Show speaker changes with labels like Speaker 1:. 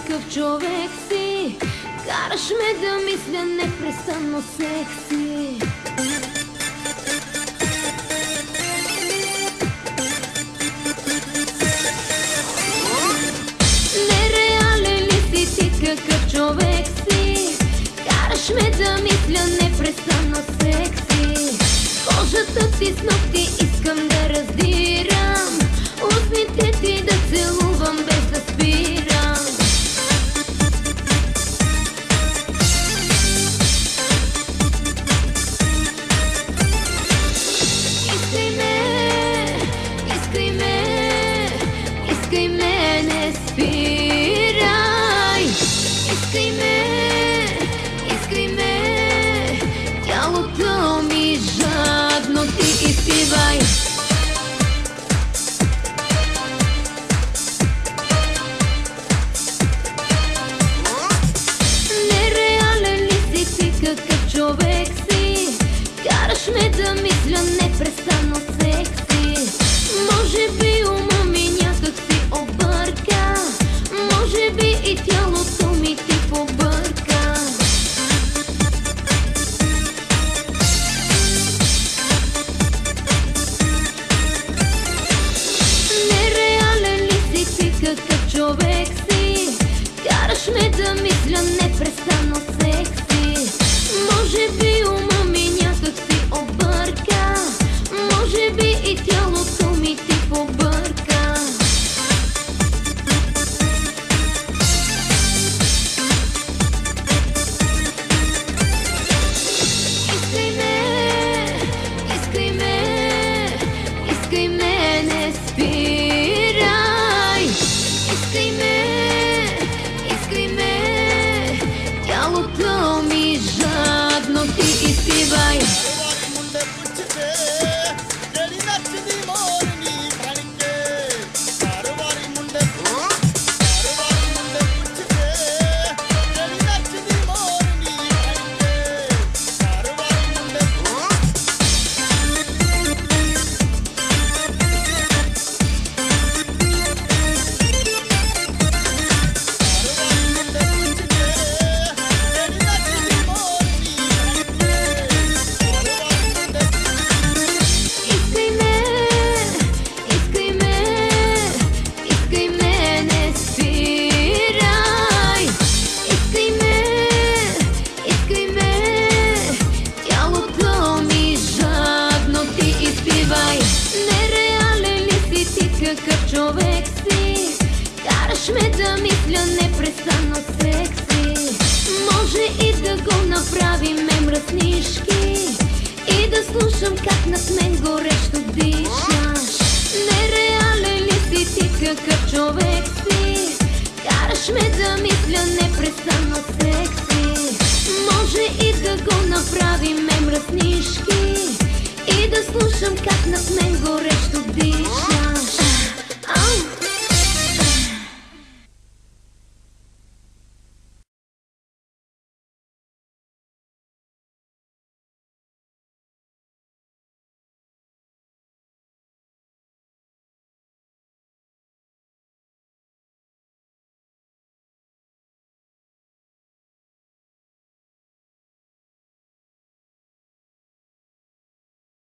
Speaker 1: какъв човек си. Караш ме да мисля непрестанно секси. Нереален ли си ти, какъв човек си? Караш ме да мисля непрестанно секси. Кожата ти с ногти искам да раздирам, устните ти да целувам без да спирам. Искай ме, искай ме, искай ме, не спирай. Искай ме, искай ме, тялото ми жадно ти изпивай. Нереален ли си ти, какъв човек си? Караш ме да мисля непрестанно секси. Може би ума ми някак си обърка, може би и тялото ми ти побърка. Нереален ли си ти, какъв човек си? Караш ме да мисля непрестанно секси. Може би ума ми някак си обърка, може би и тялото ми ти побърка. Искай ме, искай ме, искай ме, не спирай. Искай ме, искай ме, тялото ми жадно ти изпивай. Нереален ли си ти, какъв човек си? Караш ме да мисля непрестанно секси. Може и да го направим мръснишки и да слушам как над мен горещо дишаш. Нереален ли си ти, какъв човек си? Караш ме да мисля непрестанно секси. Може и да го направим мръснишки и да слушам как над мен горещо дишаш.